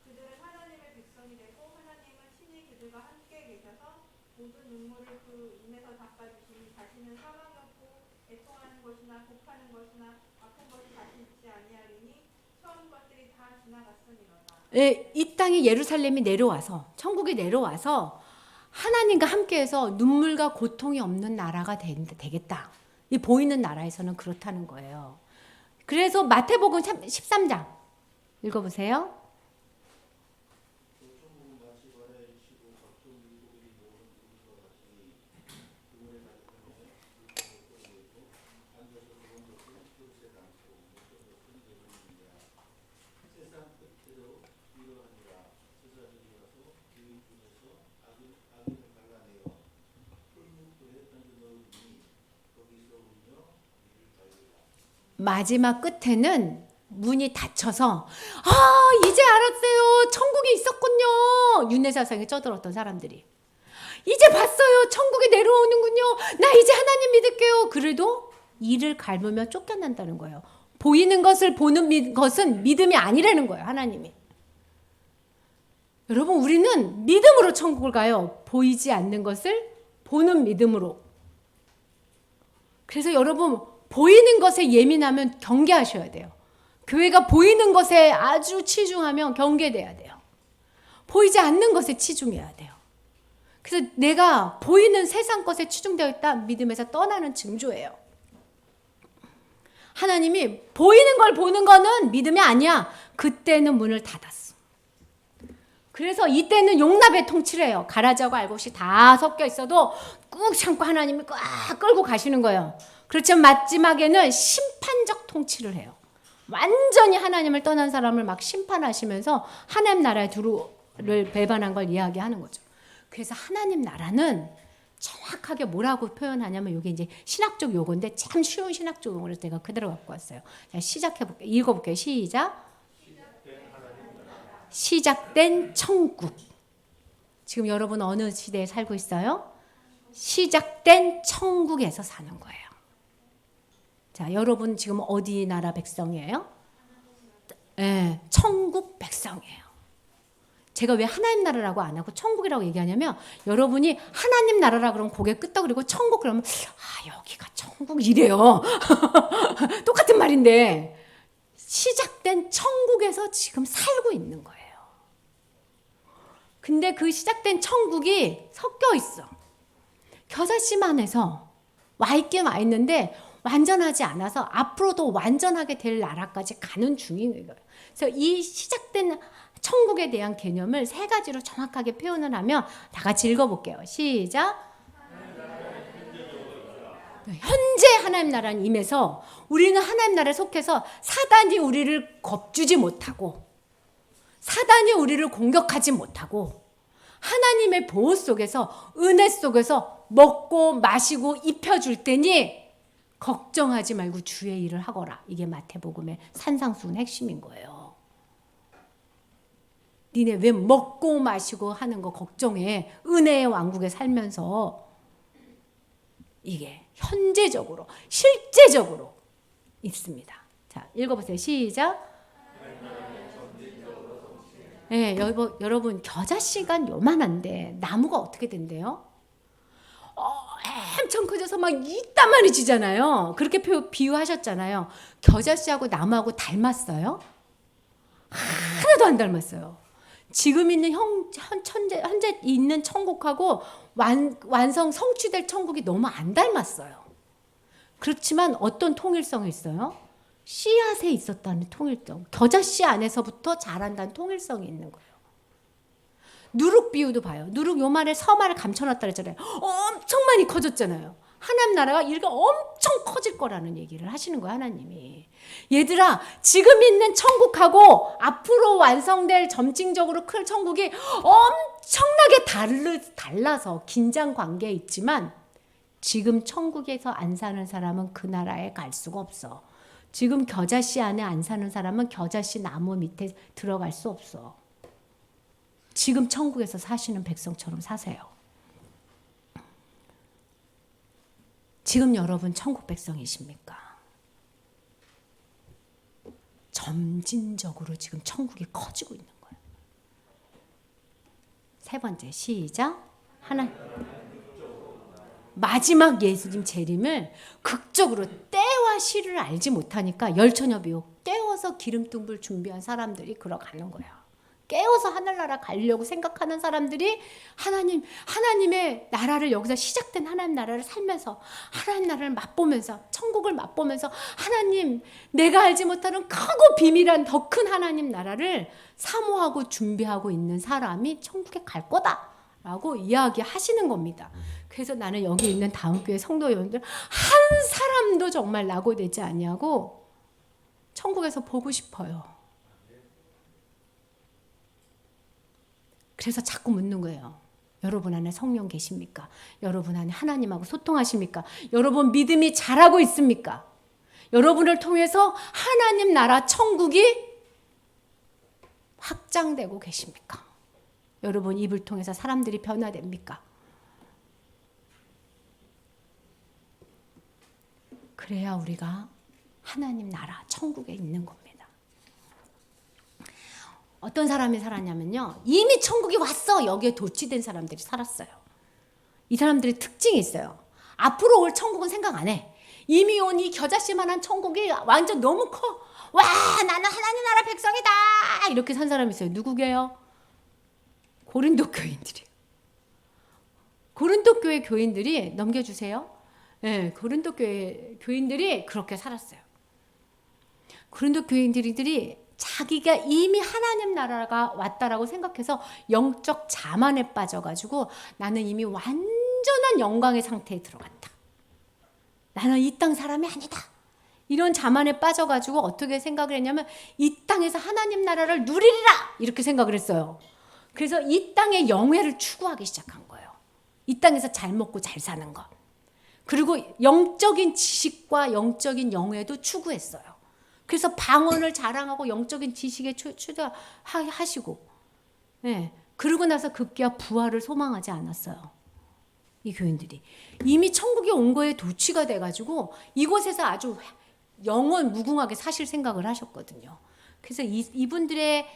그들은 하나님의 백성이 되고 하나님은 친히 그들과 함께 계셔서 모든 눈물을 그 눈에서 닦아주시니 다시는 사망이 없고 애통하는 것이나 곡하는 것이나 아픈 것이 다시 있지 아니하리니 처음 것들이 다 지나갔으니로다. 예, 이 땅에 예루살렘이 내려와서, 천국이 내려와서 하나님과 함께해서 눈물과 고통이 없는 나라가 되겠다. 이 보이는 나라에서는 그렇다는 거예요. 그래서 마태복음 13장 읽어보세요. 마지막 끝에는 문이 닫혀서 이제 알았어요. 천국이 있었군요. 윤회사상에 쩌들었던 사람들이 이제 봤어요. 천국이 내려오는군요. 나 이제 하나님 믿을게요. 그래도 이를 갈무며 쫓겨난다는 거예요. 보이는 것을 보는 것은 믿음이 아니라는 거예요. 하나님이. 여러분, 우리는 믿음으로 천국을 가요. 보이지 않는 것을 보는 믿음으로. 그래서 여러분, 보이는 것에 예민하면 경계하셔야 돼요. 교회가 보이는 것에 아주 치중하면 경계돼야 돼요. 보이지 않는 것에 치중해야 돼요. 그래서 내가 보이는 세상 것에 치중되어 있다, 믿음에서 떠나는 징조예요. 하나님이 보이는 걸 보는 거는 믿음이 아니야. 그때는 문을 닫았어. 그래서 이때는 용납의 통치래요. 가라지하고 알곡이 다 섞여 있어도 꾹 참고 하나님이 꽉 끌고 가시는 거예요. 그렇지만 마지막에는 심판적 통치를 해요. 완전히 하나님을 떠난 사람을 막 심판하시면서 하나님 나라의 두루를 배반한 걸 이야기하는 거죠. 그래서 하나님 나라는 정확하게 뭐라고 표현하냐면, 이게 이제 신학적 용어인데 참 쉬운 신학적 용어를 제가 그대로 갖고 왔어요. 자, 시작해볼게요. 읽어볼게요. 시작. 시작된 천국. 지금 여러분 어느 시대에 살고 있어요? 시작된 천국에서 사는 거예요. 자, 여러분 지금 어디 나라 백성이에요? 네, 천국 백성이에요. 제가 왜 하나님 나라라고 안 하고 천국이라고 얘기하냐면, 여러분이 하나님 나라라 그러면 고개 끄덕이고 천국 그러면 여기가 천국 이래요. 똑같은 말인데 시작된 천국에서 지금 살고 있는 거예요. 근데 그 시작된 천국이 섞여 있어. 겨자씨만해서 와 있긴 와 있는데 완전하지 않아서 앞으로도 완전하게 될 나라까지 가는 중인 거예요. 그래서 이 시작된 천국에 대한 개념을 세 가지로 정확하게 표현을 하면 다 같이 읽어볼게요. 시작. 현재 하나님 나라는 임해서 우리는 하나님 나라에 속해서 사단이 우리를 겁주지 못하고, 사단이 우리를 공격하지 못하고, 하나님의 보호 속에서 은혜 속에서 먹고 마시고 입혀줄 테니 걱정하지 말고 주의 일을 하거라. 이게 마태복음의 산상수훈 핵심인 거예요. 니네 왜 먹고 마시고 하는 거 걱정해. 은혜의 왕국에 살면서 이게 현재적으로 실제적으로 있습니다. 자, 읽어보세요. 시작. 네, 여러분 겨자 씨가 요만한데 나무가 어떻게 된대요? 엄청 커져서 막 이따만이 지잖아요. 그렇게 비유하셨잖아요. 겨자 씨하고 나무하고 닮았어요? 하나도 안 닮았어요. 지금 있는 현재 있는 천국하고 완성 성취될 천국이 너무 안 닮았어요. 그렇지만 어떤 통일성이 있어요? 씨앗에 있었다는 통일성. 겨자 씨 안에서부터 자란다는 통일성이 있는 거예요. 누룩 비유도 봐요. 누룩 요만에 서만을 감춰놨다 그랬잖아요. 엄청 많이 커졌잖아요. 하나님 나라가 이렇게 엄청 커질 거라는 얘기를 하시는 거예요. 하나님이. 얘들아, 지금 있는 천국하고 앞으로 완성될 점진적으로 클 천국이 엄청나게 달라서 긴장 관계에 있지만 지금 천국에서 안 사는 사람은 그 나라에 갈 수가 없어. 지금 겨자씨 안에 안 사는 사람은 겨자씨 나무 밑에 들어갈 수 없어. 지금 천국에서 사시는 백성처럼 사세요. 지금 여러분 천국 백성이십니까? 점진적으로 지금 천국이 커지고 있는 거예요. 세 번째 시작. 마지막 예수님 재림을 극적으로 때와 시를 알지 못하니까 열처녀비유 깨워서 기름등불 준비한 사람들이 걸어가는 거야. 깨워서 하늘나라 가려고 생각하는 사람들이 하나님의 나라를 여기서 시작된 하나님 나라를 살면서 하나님 나라를 맛보면서 천국을 맛보면서 하나님 내가 알지 못하는 크고 비밀한 더 큰 하나님 나라를 사모하고 준비하고 있는 사람이 천국에 갈 거다라고 이야기하시는 겁니다. 그래서 나는 여기 있는 다음교회 성도 여러분들 한 사람도 정말 낙오되지 아니하고 천국에서 보고 싶어요. 그래서 자꾸 묻는 거예요. 여러분 안에 성령 계십니까? 여러분 안에 하나님하고 소통하십니까? 여러분 믿음이 자라고 있습니까? 여러분을 통해서 하나님 나라 천국이 확장되고 계십니까? 여러분 입을 통해서 사람들이 변화됩니까? 그래야 우리가 하나님 나라 천국에 있는 겁니다. 어떤 사람이 살았냐면요. 이미 천국이 왔어. 여기에 도취된 사람들이 살았어요. 이 사람들의 특징이 있어요. 앞으로 올 천국은 생각 안 해. 이미 온 이 겨자씨만한 천국이 완전 너무 커. 와, 나는 하나님 나라 백성이다. 이렇게 산 사람이 있어요. 누구게요? 고린도 교인들이에요. 고린도 교회 교인들이 넘겨주세요. 네, 고린도 교회 교인들이 그렇게 살았어요. 고린도 교인들이 자기가 이미 하나님 나라가 왔다라고 생각해서 영적 자만에 빠져가지고 나는 이미 완전한 영광의 상태에 들어갔다. 나는 이 땅 사람이 아니다. 이런 자만에 빠져가지고 어떻게 생각을 했냐면 이 땅에서 하나님 나라를 누리리라 이렇게 생각을 했어요. 그래서 이 땅의 영예를 추구하기 시작한 거예요. 이 땅에서 잘 먹고 잘 사는 것. 그리고 영적인 지식과 영적인 영예도 추구했어요. 그래서 방언을 자랑하고 영적인 지식에 추구하시고, 네. 그러고 나서 급기야 부활을 소망하지 않았어요. 이 교인들이 이미 천국에 온 거에 도취가 돼가지고 이곳에서 아주 영원 무궁하게 사실 생각을 하셨거든요. 그래서 이분들의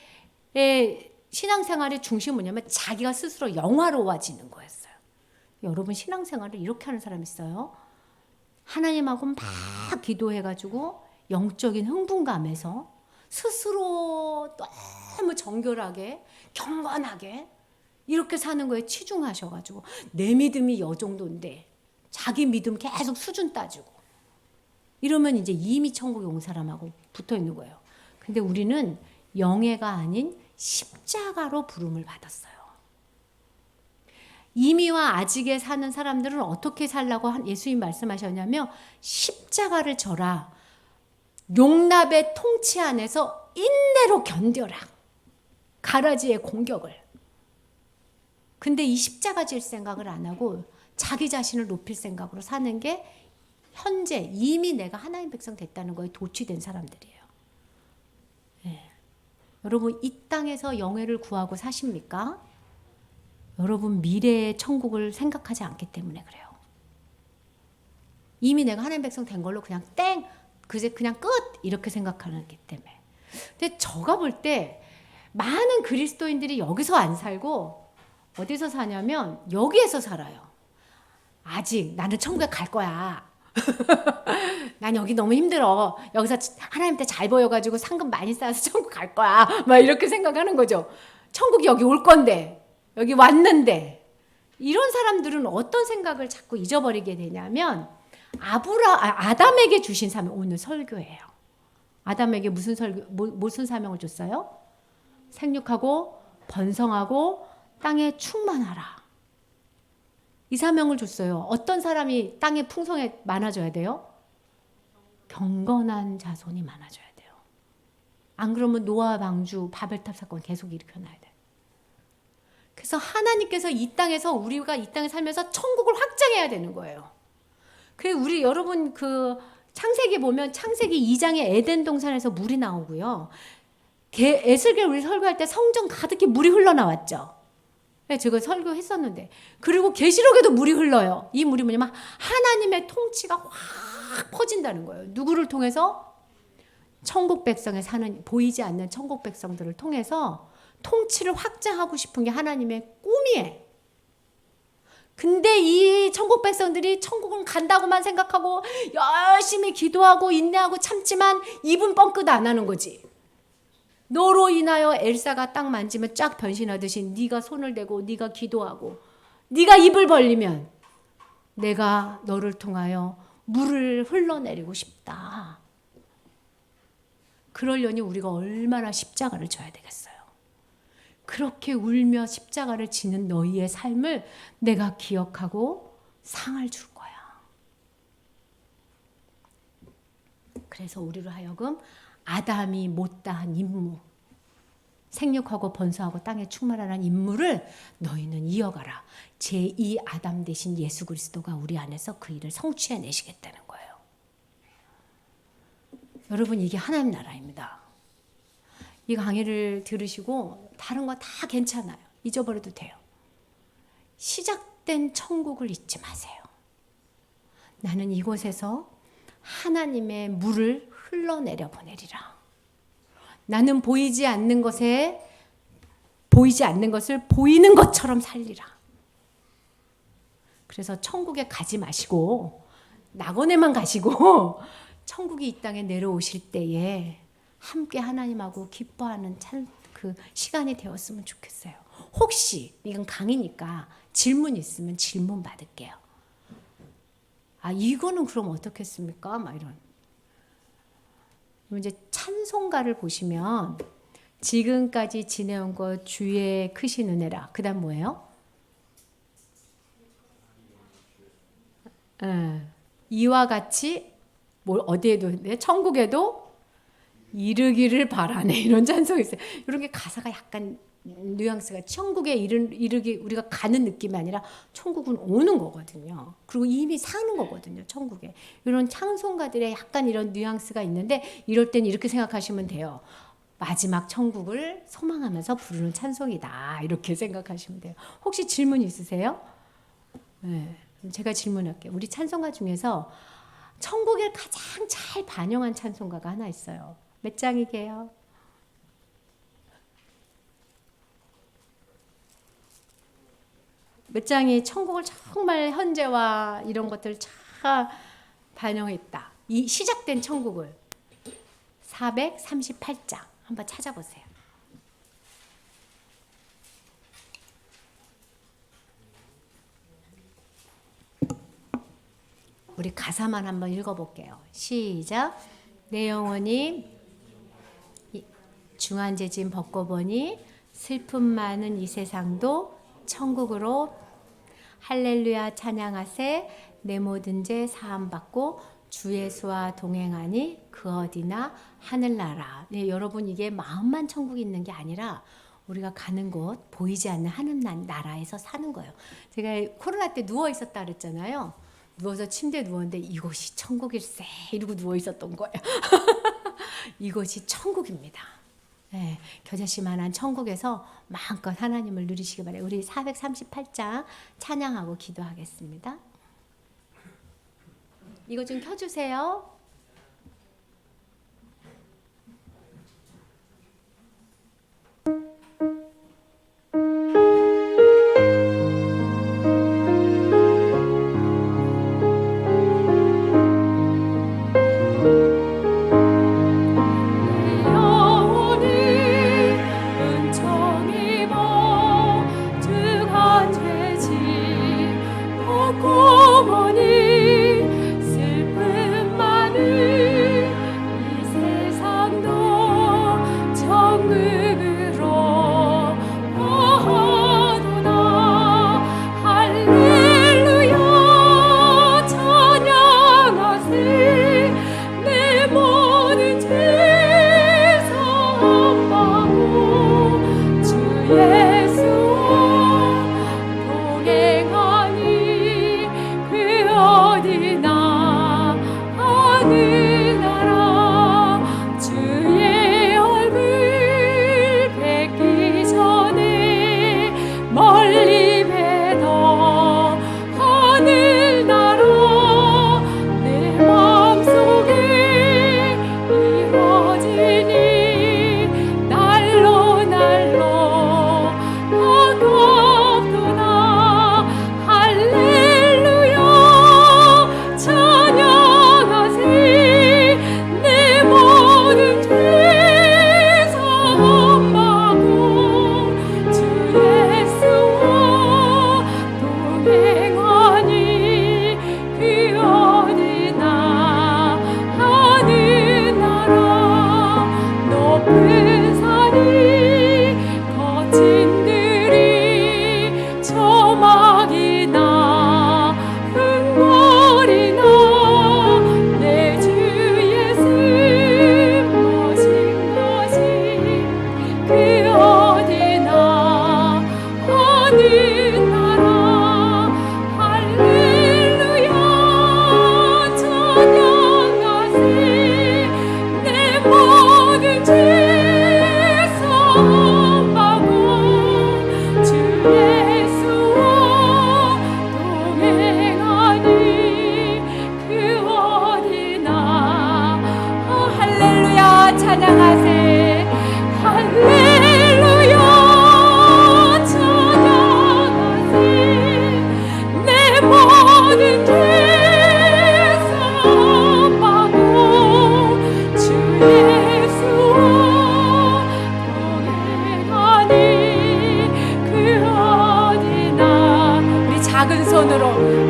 신앙생활의 중심은 뭐냐면 자기가 스스로 영화로워지는 거였어요. 여러분 신앙생활을 이렇게 하는 사람 있어요. 하나님하고 막 기도해가지고 영적인 흥분감에서 스스로 너무 정결하게 경건하게 이렇게 사는 거에 치중하셔가지고 내 믿음이 이 정도인데 자기 믿음 계속 수준 따지고 이러면 이제 이미 천국에 온 사람하고 붙어 있는 거예요. 근데 우리는 영예가 아닌 십자가로 부름을 받았어요. 이미와 아직에 사는 사람들은 어떻게 살라고 예수님 말씀하셨냐면 십자가를 져라. 용납의 통치 안에서 인내로 견뎌라. 가라지의 공격을. 근데 이 십자가 질 생각을 안 하고 자기 자신을 높일 생각으로 사는 게 현재 이미 내가 하나님 백성 됐다는 거에 도취된 사람들이에요. 예. 여러분 이 땅에서 영예를 구하고 사십니까? 여러분 미래의 천국을 생각하지 않기 때문에 그래요. 이미 내가 하나님 백성 된 걸로 그냥 땡! 그제 그냥 끝! 이렇게 생각하기 때문에. 근데 제가 볼 때 많은 그리스도인들이 여기서 안 살고 어디서 사냐면 여기에서 살아요. 아직 나는 천국에 갈 거야. 난 여기 너무 힘들어. 여기서 하나님 때 잘 보여가지고 상금 많이 쌓아서 천국 갈 거야. 막 이렇게 생각하는 거죠. 천국이 여기 올 건데. 여기 왔는데. 이런 사람들은 어떤 생각을 자꾸 잊어버리게 되냐면 아담에게 주신 사명, 오늘 설교예요. 아담에게 무슨 사명을 줬어요? 생육하고 번성하고 땅에 충만하라. 이 사명을 줬어요. 어떤 사람이 땅에 풍성에 많아져야 돼요? 경건한 자손이 많아져야 돼요. 안 그러면 노아 방주, 바벨탑 사건 계속 일으켜놔야 돼요. 그래서 하나님께서 이 땅에서 우리가 이 땅에 살면서 천국을 확장해야 되는 거예요. 그래서 우리 여러분 그 창세기 보면 창세기 2장에 에덴 동산에서 물이 나오고요. 에스겔 우리 설교할 때 성전 가득히 물이 흘러나왔죠. 네, 제가 설교했었는데. 그리고 계시록에도 물이 흘러요. 이 물이 뭐냐면 하나님의 통치가 확 퍼진다는 거예요. 누구를 통해서? 천국 백성에 사는 보이지 않는 천국 백성들을 통해서 통치를 확장하고 싶은 게 하나님의 꿈이에요. 근데 이 천국 백성들이 천국은 간다고만 생각하고 열심히 기도하고 인내하고 참지만 입은 뻥끗 안 하는 거지. 너로 인하여 엘사가 딱 만지면 쫙 변신하듯이 네가 손을 대고 네가 기도하고 네가 입을 벌리면 내가 너를 통하여 물을 흘러내리고 싶다. 그러려니 우리가 얼마나 십자가를 져야 되겠어요. 그렇게 울며 십자가를 지는 너희의 삶을 내가 기억하고 상을 줄 거야. 그래서 우리로 하여금 아담이 못다한 임무, 생육하고 번성하고 땅에 충만하는 임무를 너희는 이어가라. 제2 아담 대신 예수 그리스도가 우리 안에서 그 일을 성취해내시겠다는 거예요. 여러분 이게 하나님 나라입니다. 이 강의를 들으시고 다른 거 다 괜찮아요. 잊어버려도 돼요. 시작된 천국을 잊지 마세요. 나는 이곳에서 하나님의 물을 흘러내려 보내리라. 나는 보이지 않는 것을 보이는 것처럼 살리라. 그래서 천국에 가지 마시고 낙원에만 가시고 천국이 이 땅에 내려오실 때에 함께 하나님하고 기뻐하는 그 시간이 되었으면 좋겠어요. 혹시 이건 강의니까 질문 있으면 질문 받을게요. 아 이거는 그럼 어떻겠습니까? 막 이런. 이제 찬송가를 보시면 지금까지 지내온 것 주의 크신 은혜라. 그 다음 뭐예요? 이와 같이 뭘 어디에도 천국에도 이르기를 바라네. 이런 찬송이 있어요. 이런 게 가사가 약간 뉘앙스가 천국에 이르기 우리가 가는 느낌이 아니라 천국은 오는 거거든요. 그리고 이미 사는 거거든요. 천국에. 이런 찬송가들의 약간 이런 뉘앙스가 있는데 이럴 땐 이렇게 생각하시면 돼요. 마지막 천국을 소망하면서 부르는 찬송이다. 이렇게 생각하시면 돼요. 혹시 질문 있으세요? 네. 제가 질문할게요. 우리 찬송가 중에서 천국을 가장 잘 반영한 찬송가가 하나 있어요. 몇 장이게요? 몇 장이 천국을 정말 현재와 이런 것들을 잘 반영했다. 이 시작된 천국을 438장 한번 찾아보세요. 우리 가사만 한번 읽어볼게요. 시작. 내 영혼이 중한재진 벗고 보니 슬픔 많은 이 세상도 천국으로 할렐루야 찬양하세. 내 모든 죄 사함 받고 주 예수와 동행하니 그 어디나 하늘나라. 네, 여러분 이게 마음만 천국이 있는 게 아니라 우리가 가는 곳 보이지 않는 하늘 나라에서 사는 거예요. 제가 코로나 때 누워 있었다 그랬잖아요. 누워서 침대에 누웠는데 이곳이 천국일세 이러고 누워 있었던 거예요. 이곳이 천국입니다. 네, 겨자씨만한 천국에서 마음껏 하나님을 누리시기 바라요. 우리 438장 찬양하고 기도하겠습니다. 이거 좀 켜주세요.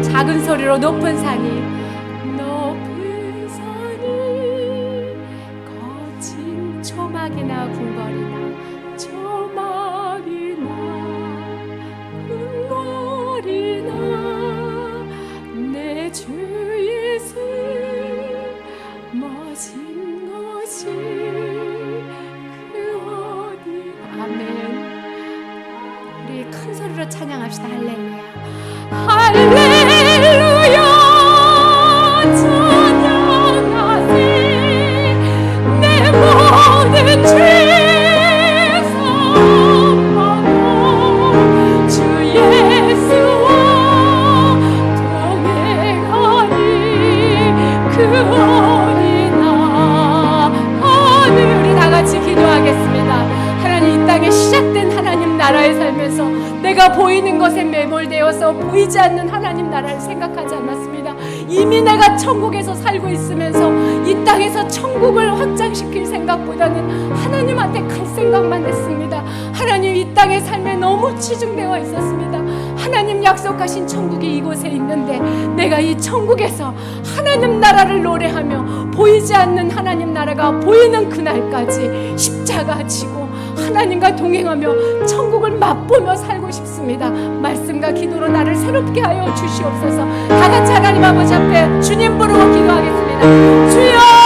작은 소리로 높은 산이 거친 초막이나 궁궐이나 내 주 예수 멋진 것이 그 어디. 아멘. 우리 큰 소리로 찬양합시다. 할렐루야. 할렐루야 찬양하세. 내 모든 죄 사함하고 주 예수와 동행하니 그 어디나. 아멘. 우리 다 같이 기도하겠습니다. 하나님, 이 땅에 시작된 하나님 나라에 살면서 내가 보이는 것에 매몰되어서 보이지 않는 하나님 나라를 생각하지 않았습니다. 이미 내가 천국에서 살고 있으면서 이 땅에서 천국을 확장시킬 생각보다는 하나님한테 갈 생각만 했습니다. 하나님, 이 땅의 삶에 너무 치중되어 있었습니다. 하나님 약속하신 천국이 이곳에 있는데 내가 이 천국에서 하나님 나라를 노래하며 보이지 않는 하나님 나라가 보이는 그날까지 십자가 지고 하나님과 동행하며 천국을 맛보며 살고 싶습니다. 말씀과 기도로 나를 새롭게 하여 주시옵소서. 다 같이 하나님 아버지 앞에 주님 부르고 기도하겠습니다. 주여